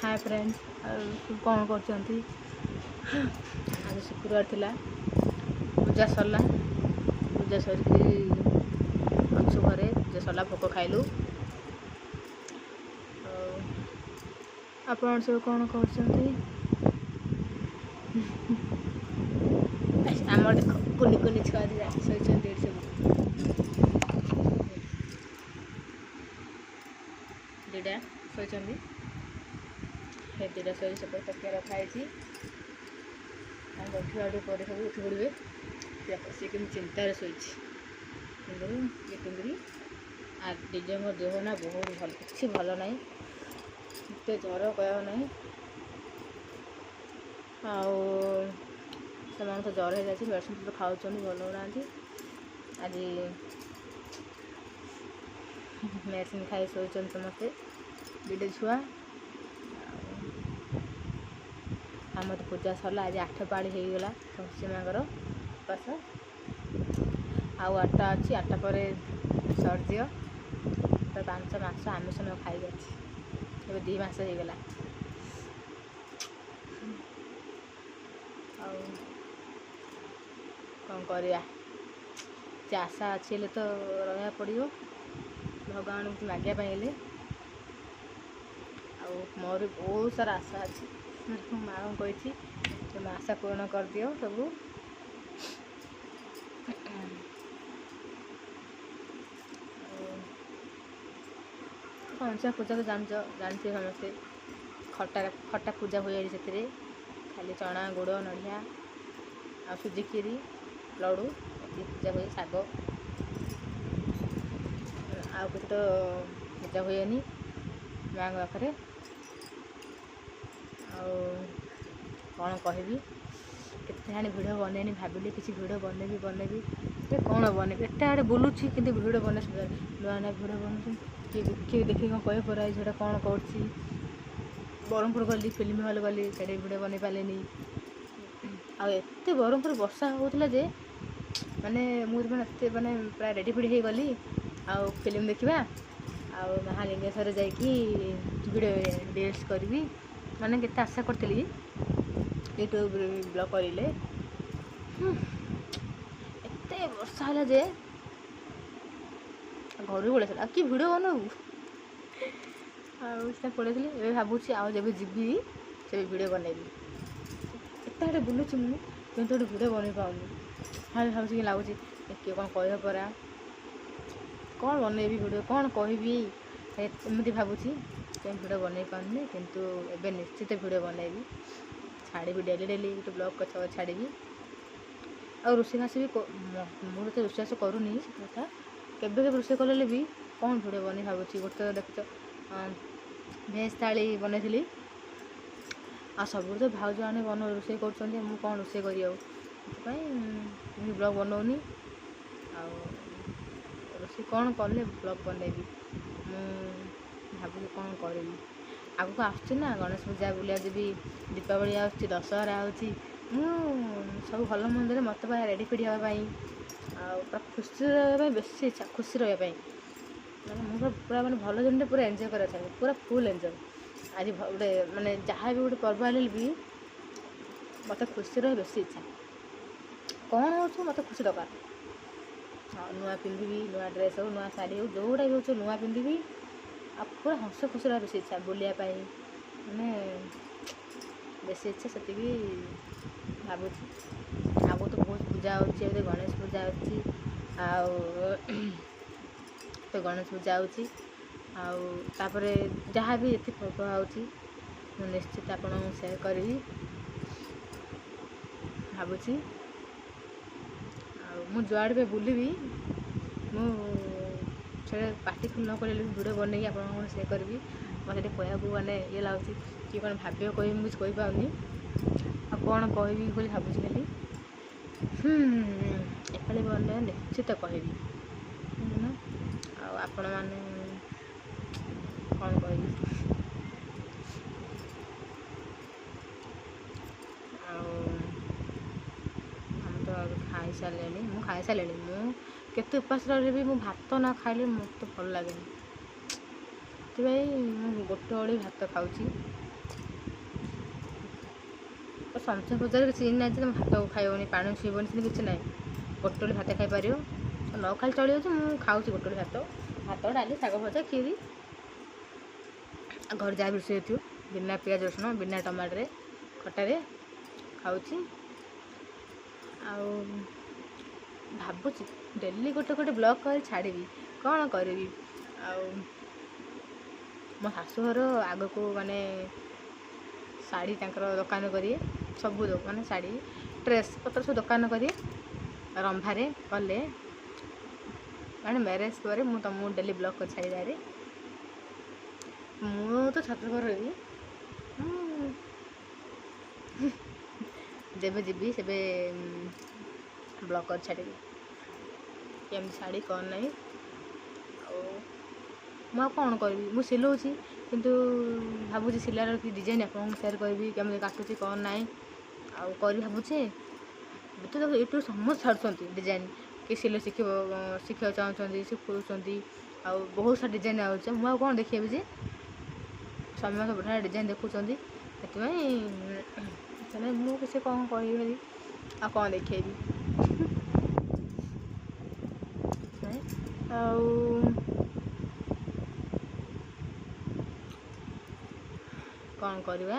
Hi friends कौन करछंती आज शुक्रवार थिला पूजा सरला पूजा सरकी अच्छु घरे पूजा सरला भोक खाइलु आपण सब कौन करछंती आमर देख कुनी कुनी छुआ दिया सोचन देर सब दिडा सोचंदी हे दिडा सोई सब तकिया रखाई छी हम उठवाडू पर सब उठ पड़े से कि चिंतार शोची ये कुंदरी आ डीजे मो देह ना बहुत भल कि भल ना एत ज्वर कह ना से तो ज्वर हो जाए मेडिसिन तो खाऊँ भल होना आज मेडिसिन खाई शोचन समस्ते दीटे छुआ आम तो पूजा सरला आज 8 पाड़ी हो गला सीमागर उपास आउ 8टा अच्छी 8टा पर सर दियो तो 5 मास आमिष न खाई जाए 2 मास हो गला कौन करिया आशा अच्छी तो रहा पड़ो भगवान को मागे पाइले मोर बहुत सारा आशा अच्छी माँ को कही तुम आशा पूर्ण कर दियो सब पंचा पूजा तो जानते समस्ते खटा खटा पूजा हुए से खाली चना गुड़ नड़िया आ सुजी खीरी लड्डू पूजा हुए शाग आ कुछ तो पूजा हुए माँ पाखे कौन कहबी केते भिड बनैनी भाविली किसी भिड बनैबी कौन बनैबी एत आड़े बुलूची कि भिड बन नुआ नुआ भिड बनू किए देखिए कौन कह पर झीटा कौन कर ब्रह्मपुर गली फिल्म हल गली से भिड बन पारे आते ब्रह्मपुर वर्षा होता जे माने मुझे माने प्राय रेडी फिडी हो गली आ फिल्म देखा आ महालिंगेश्वर जाकि भिडियो रिल्स करी माने केते आशा करती यूट्यूब ब्लॉग करें एत वर्षा है जे घर पड़े कि भिडियो बनबू पड़े भावुँ आज जब जी से भिडियो बनैबी एत आड़े बुलूची मुझे गोटे भिडियो बन पाऊनी हाँ भाव कि लगुच किए कौन कह परा कौन बनैबी भिडियो कौन कहबी एमती भावुची भिडियो बन पानी किंतु एबे निश्चित भिडियो बनैबी छाड़ी डेली डेली गोटे ब्लॉग कथा छाड़ी आ रोषेईबास भी मुझे तो रोषेईबास करूनी कथा केबे रोषे कले भी कौन भिडियो बन भावुची गोटे देख भेज थाली बनई आ सब तो भाज मैंने बन रोषे कर कौन रोषे कर ब्लॉग बनाऊनी आ रोषे कौन कले ब्लॉग बनैबी भावी कौन करी आगू आसना गणेश पूजा बुलिया जी दीपावली दशहरा आँची सब भल मंदिर मत रेडी फेडी हाँपाई पूरा खुशी रहा बेसी इच्छा खुशी रहा मैंने मुझे पूरा मैंने भल जमी पूरा एंजॉय कर पूरा फुल एंजॉय आज गोटे मानने जहाँ भी गोटे पर्व आए भी मत खुशी रहा बेसी इच्छा कौन हो मत खुशी दरकार नुआ पिंधि नुआ ड्रेस हो नुआ शाढ़ी हो जोड़ा भी हो नुआ पिंधि आ पूरा हस खुशी रहा बेसी इच्छा बुलिया मैंने बेसी इच्छा से भावुँ आगो तो बहुत पूजा होती गणेश पूजा होती तो गणेश पूजा होती आउे जहाँ भी ये पर्व होती निश्चित आप सेयार करी भावुँ जुआड़े भी बुलबी मुझे पार्टी न कर भिडियो बनई आप से करी मतलब कहूँ मानने ये लगुच कि कौन भाव्य कह मुझे कही पाऊनी आ कौन कहबी बोली भावुँ खाली एपाली बन निश्चित कहबी आपण मैंने कौन कहबी खाई सारे मुझे खाई सारे मुझे उपास रही भी मुझे भात ना खाइले मत भल लगे से गोटे ओली भात खाऊँ ସମସ୍ତ ବଜାରରେ କିଛି ଜିନିଷ ନାହିଁ ଯେ ତମେ ଭାତ ଖାଇବନି, ପାଣି ଛୁଇଁବନି, ସେମିତି କିଛି ନାହିଁ। ଗୋଟେ ଓଳି ଭାତ ଖାଇପାରିବ, ନ ଖାଲି ଚଳିଯାଉଛି। ମୁଁ ଖାଉଛି ଗୋଟେ ଓଳି ଭାତ, ଡାଲି, ଶାଗ ଭଜା, କ୍ଷୀରି। ଆଉ ଘରେ ଯାହା ବି ରୋଷେଇ ହେଇଥିବ ବିନା ପିଆଜ ରସୁଣ, ବିନା ଟମାଟୋରେ, ଖଟାରେ ଖାଉଛି। ଆଉ ଭାବୁଛି ଡେଲି ଗୋଟେ ବ୍ଲଗ୍ କରି ଛାଡ଼ିବି, କ'ଣ କରିବି। ଆଉ ମୋ ଶାଶୁଘର ଆଗକୁ ମାନେ ଶାଢ଼ୀ ତାଙ୍କର ଦୋକାନ କରିବେ, ସବୁ ମାନେ ଶାଢ଼ୀ ଡ୍ରେସ୍ ପତ୍ର ସବୁ ଦୋକାନ କରିବେ। ରମ୍ଭାରେ କଲେ ମାନେ ମ୍ୟାରେଜ୍ ପରେ ମୁଁ ତମକୁ ଡେଲି ବ୍ଲଗ୍ କରି ଛାଡ଼ିବାରେ। ମୁଁ ତ ଛାତ୍ର ରହିବି, ଯେବେ ଯିବି ସେବେ ବ୍ଲଗ୍ କରି ଛାଡ଼ିବି କେମିତି ଶାଢ଼ୀ କ'ଣ ନାହିଁ। ଆଉ ମୁଁ ଆଉ କ'ଣ କରିବି, ମୁଁ ସିଲଉଛି କିନ୍ତୁ ଭାବୁଛି ସିଲାର କି ଡିଜାଇନ୍ ଆପଣଙ୍କୁ ସେୟାର କରିବି, କେମିତି କାଟୁଛି କ'ଣ ନାହିଁ। ଆଉ କରି ଭାବୁଛି ଏବେ ତ ୟୁଟ୍ୟୁବ୍ ସମସ୍ତେ ଛାଡ଼ୁଛନ୍ତି ଡିଜାଇନ୍, କି ସିଲେଇ ଶିଖିବାକୁ ଚାହୁଁଛନ୍ତି, ଶିଖଉଛନ୍ତି। ଆଉ ବହୁତ ସାରା ଡିଜାଇନ୍ ଆସୁଛି, ମୁଁ ଆଉ କ'ଣ ଦେଖେଇବି ଯେ ସମସ୍ତେ ବଢ଼ିଆ ଡିଜାଇନ୍ ଦେଖୁଛନ୍ତି। ସେଥିପାଇଁ ମୁଁ କିଛି କ'ଣ କହିବି ଆଉ କ'ଣ ଦେଖେଇବି। ଆଉ କ'ଣ କରିବା,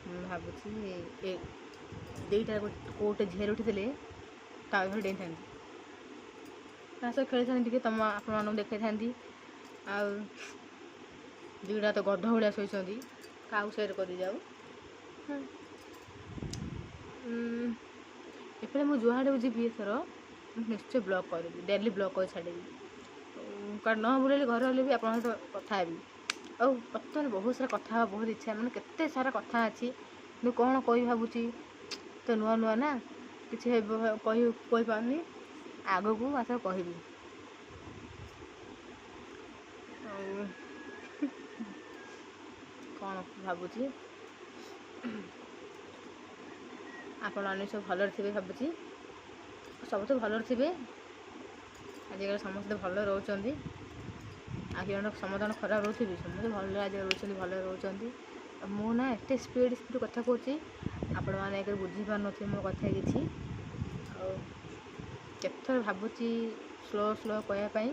ମୁଁ ଭାବୁଛି ଦୁଇଟା କେଉଁଟେ ଝିଅରେ ଉଠିଥିଲେ ତା ଘରେ ଡେଇଁଥାନ୍ତି, ତା ସହ ଖେଳିଥାନ୍ତି, ଟିକେ ଆପଣମାନଙ୍କୁ ଦେଖେଇଥାନ୍ତି। ଆଉ ଦୁଇଟା ତ ଗଧ ଭଳିଆ ଶୋଇଛନ୍ତି, କାହାକୁ ସେୟାର କରିଯାଉ। ଏପଟେ ମୁଁ ଯୁଆଡ଼େ ଯିବି ଏଥର ମୁଁ ନିଶ୍ଚୟ ବ୍ଲଗ୍ କରିବି, ଡେଲି ବ୍ଲଗ୍ କରି ଛାଡ଼ିବି। କାରଣ ନ ବୁଲେଇଲେ ଘରେ ହେଲେ ବି ଆପଣଙ୍କ ସହିତ କଥା ହେବି। ଆଉ ବର୍ତ୍ତମାନ ବହୁତ ସାରା କଥା ହେବା ବହୁତ ଇଚ୍ଛା, ମାନେ କେତେ ସାରା କଥା ଅଛି, କିନ୍ତୁ କ'ଣ କହିବି ଭାବୁଛି। ତ ନୂଆ ନା କିଛି କହିପାରୁନି, ଆଗକୁ ମାତ୍ର କହିବି। ଆଉ କ'ଣ ଭାବୁଛି ଆପଣମାନେ ସବୁ ଭଲରେ ଥିବେ, ଭାବୁଛି ସବୁ ତ ଭଲରେ ଥିବେ। ଆଜିକାଲି ସମସ୍ତେ ଭଲରେ ରହୁଛନ୍ତି, ଆଜି ଜଣେ ସମସ୍ତଙ୍କ ଖରାପ ରହୁଥିବି, ସମସ୍ତେ ଭଲରେ ଆଜି ରହୁଛନ୍ତି, ଭଲରେ ରହୁଛନ୍ତି। ଆଉ ମୁଁ ନା ଏତେ ସ୍ପିଡ଼ କଥା କହୁଛି, ଆପଣମାନେ ଏକରେ ବୁଝିପାରୁନଥିବେ ମୋ କଥା କିଛି। ଆଉ କେତେଥର ଭାବୁଛି ସ୍ଲୋ କହିବା ପାଇଁ,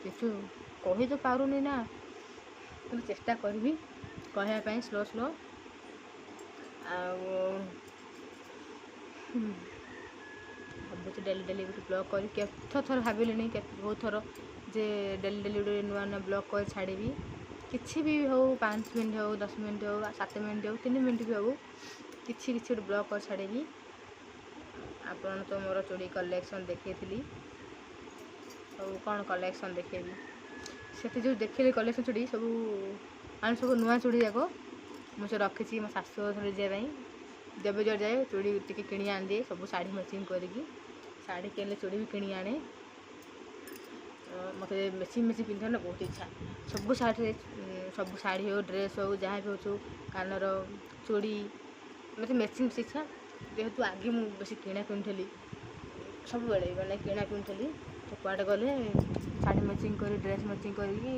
କିନ୍ତୁ କହି ତ ପାରୁନି ନା, କିନ୍ତୁ ଚେଷ୍ଟା କରିବି କହିବା ପାଇଁ ସ୍ଲୋ। ଆଉ ଭାବୁଛି ଡେଲି ଗୋଟେ ବ୍ଲଗ୍ କରି, କେତେଥର ଭାବିଲିଣି, ବହୁତ ଥର ଯେ ଡେଲି ଗୋଟେ ନୂଆ ବ୍ଲଗ୍ କରି ଛାଡ଼ିବି। କିଛି ବି ହେଉ, 5 ମିନିଟ୍ ହେଉ, 10 ମିନିଟ୍ ହେଉ, 7 ମିନିଟ୍ ହେଉ, 3 ମିନିଟ୍ ବି ହେଉ, କିଛି ଗୋଟେ ବ୍ଲଗ୍ କରି ଛାଡ଼ିବି। ଆପଣ ତ ମୋର ଚୁଡ଼ି କଲେକ୍ସନ୍ ଦେଖେଇଥିଲି, ଆଉ କ'ଣ କଲେକ୍ସନ୍ ଦେଖେଇବି। ସେଠି ଯେଉଁ ଦେଖେଇଲି କଲେକ୍ସନ୍ ଚୁଡ଼ି ସବୁ ନୂଆ ଚୁଡ଼ି ଯାକ ମୁଁ ସେ ରଖିଛି ମୋ ଶାଶୁ ଘରେ ଯିବା ପାଇଁ। ଯେବେ ଯୁଆଡ଼େ ଯାଏ ଚୁଡ଼ି ଟିକେ କିଣି ଆଣିଦିଏ, ସବୁ ଶାଢ଼ୀ ମ୍ୟାଚିଂ କରିକି। ଶାଢ଼ୀ କିଣିଲେ ଚୁଡ଼ି ବି କିଣି ଆଣେ। ମୋତେ ମେଚିଂ ପିନ୍ଧିବାକୁ ବହୁତ ଇଚ୍ଛା। ସବୁ ଶାଢ଼ୀ ହେଉ, ଡ୍ରେସ୍ ହେଉ, ଯାହା ବି ହେଉ, କାନର, ଚୁଡ଼ି, ମୋତେ ମେଚିଂ ଇଚ୍ଛା। ଯେହେତୁ ଆଗେ ମୁଁ ବେଶୀ କିଣା କିଣୁଥିଲି, ସବୁବେଳେ ମାନେ କିଣା କିଣୁଥିଲି, ତ କୁଆଡ଼େ ଗଲେ ଶାଢ଼ୀ ମ୍ୟାଚିଂ କରି, ଡ୍ରେସ୍ ମ୍ୟାଚିଂ କରିକି,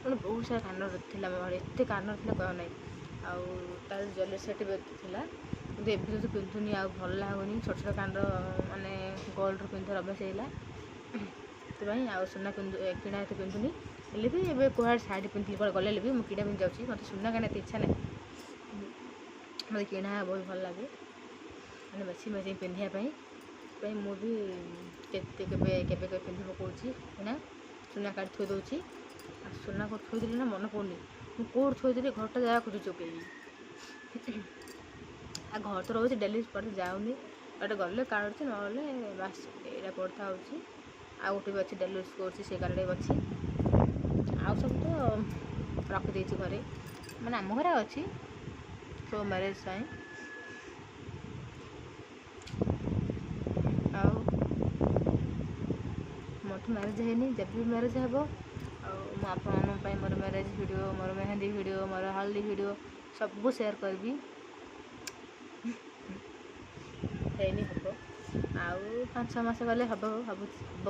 ମାନେ ବହୁତ ସାରା କାନର ଥିଲା ମୋ ଘରେ, ଏତେ କାନର ଥିଲା କହିବା ନାହିଁ। ଆଉ ତାର ଜୁଏଲାରୀ ସେଟ୍ ବି ଥିଲା, କିନ୍ତୁ ଏବେ ତ ପିନ୍ଧୁନି, ଆଉ ଭଲ ଲାଗୁନି। ଛୋଟ କାନର ମାନେ ଗୋଲ୍ଡର ପିନ୍ଧିବାର ଅଭ୍ୟାସ ହେଇଗଲା, ସେଥିପାଇଁ ଆଉ ସୁନା କିଣା ଏତେ ପିନ୍ଧୁନି। ହେଲେ ବି ଏବେ କୁଆଡ଼େ ଶାଢ଼ୀ ପିନ୍ଧିକି କୁଆଡ଼େ ଗଲେ ବି ମୁଁ କିଣା ପିନ୍ଧି ଯାଉଛି। ମୋତେ ସୁନା କିଣା ଏତେ ଇଚ୍ଛା ନାହିଁ, ମୋତେ କିଣା ବହୁତ ଭଲ ଲାଗେ, ମାନେ ମେଚିଂ ପିନ୍ଧିବା ପାଇଁ। ସେଥିପାଇଁ ମୁଁ ବି କେବେ ପିନ୍ଧି ପକାଉଛି ସୁନା କାଢ଼ି ଥୋଇ ଦେଉଛି। ଆଉ ସୁନା କେଉଁଠି ଥୋଇଦେଲି ନା ମନେ ପଡ଼ୁନି, ମୁଁ କେଉଁଠି ଥୋଇଦେଲି, ଘରଟା ଜାଗା ଖୋଜୁଛି ଚୋକେଇବି। ଆଉ ଘର ତ ରହୁଛି, ଡେଲି କୁଆଡ଼େ ଯାଉନି, କୁଆଡ଼େ ଗଲେ କାଢ଼ୁଛି, ନହେଲେ ବାସ୍ ଏଇଟା ପଡ଼ିଥାଉଛି। ଆଉ ଗୋଟେ ବି ଅଛି ଡେଲି ୟୁଜ୍ କରୁଛି, ସେ କାର୍ଡ଼୍ଟା ବି ଅଛି। ଆଉ ସବୁ ତ ରଖିଦେଇଛି ଘରେ, ମାନେ ଆମ ଘରେ ଅଛି ସବୁ ମ୍ୟାରେଜ୍ ପାଇଁ। ଆଉ ମୋର ତ ମ୍ୟାରେଜ୍ ହେଇନି, ଯେବେ ବି ମ୍ୟାରେଜ୍ ହେବ, ଆଉ ମୁଁ ଆପଣମାନଙ୍କ ପାଇଁ ମୋର ମ୍ୟାରେଜ୍ ଭିଡ଼ିଓ, ମୋର ମେହେନ୍ଦି ଭିଡ଼ିଓ, ମୋର ହଳଦୀ ଭିଡ଼ିଓ ସବୁ ସେୟାର କରିବି। ହେଇନି, ହେବ, ଆଉ 5-6 ମାସ ଗଲେ ହେବ, ଭାବୁଛି ହେବ।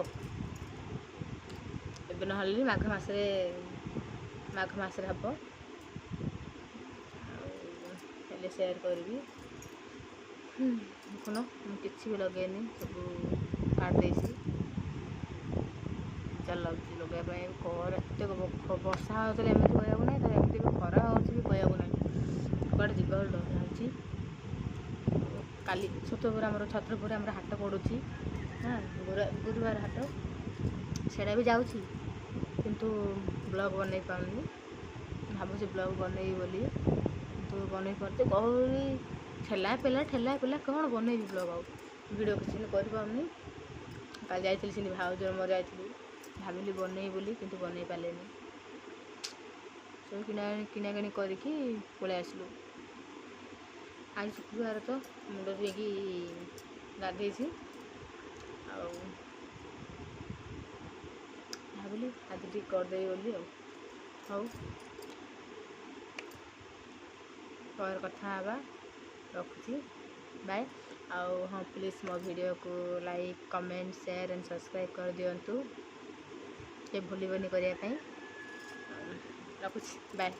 ଏବେ ନହେଲେ ବି ମାଘ ମାସରେ ହେବ। ଆଉ ଦେଖିଲେ ସେୟାର କରିବି। ଦେଖୁନ ମୁଁ କିଛି ବି ଲଗେଇନି, ସବୁ କାଟି ଦେଇଛି। ଚାଲ ଲାଗୁଛି ଲଗାଇବା ପାଇଁ। ଖରା ଏତେ ବର୍ଷା ହେଉଥିଲେ ଏମିତି କହିବାକୁ ନାହିଁ, ତାହେଲେ ଏମିତି ବି ଖରା ହେଉଛି ବି କହିବାକୁ ନାହିଁ। କୁଆଡ଼େ ଯିବାକୁ ଡର ଲାଗୁଛି। କାଲି ଛତୁପୁର ଆମର ଛତ୍ରପୁରରେ ଆମର ହାଟ ପଡ଼ୁଛି, ଗୁରୁବାର ହାଟ, ସେଇଟା ବି ଯାଉଛି, କିନ୍ତୁ ବ୍ଲଗ୍ ବନେଇ ପାରୁନି। ଭାବୁଛି ବ୍ଲଗ୍ ବନେଇବି ବୋଲି, କିନ୍ତୁ ବନେଇ ପାରୁଛି ଗହଳି ଠେଲା ପେଲା କ'ଣ ବନେଇବି ବ୍ଲଗ୍, ଆଉ ଭିଡ଼ିଓ କିଛି କରିପାରୁନି। କାଲି ଯାଇଥିଲି ସେମିତି ଭାଉଜର ମୋର ଯାଇଥିଲି, ଭାବିଲି ବନେଇବି ବୋଲି, କିନ୍ତୁ ବନେଇ ପାରିଲିନି। ସବୁ କିଣାକିଣି କରିକି ପଳେଇ ଆସିଲୁ। ଆଜି ଶୁକ୍ରବାର ତ ମୁଣ୍ଡ ଧୋଇକି ଗାଧେଇଛି, ଆଉ ଭାବିଲି ଆଜି ଟିକେ କରିଦେବି ବୋଲି। ଆଉ ହଉ ପରେ କଥା ହେବା, ରଖୁଛି, ବାଏ। ଆଉ ହଁ ପ୍ଲିଜ୍ ମୋ ଭିଡ଼ିଓକୁ like, comment, share and subscribe କରିଦିଅନ୍ତୁ, ଟିକେ ଭୁଲିବନି କରିବା ପାଇଁ। ରଖୁଛି, ବାଏ।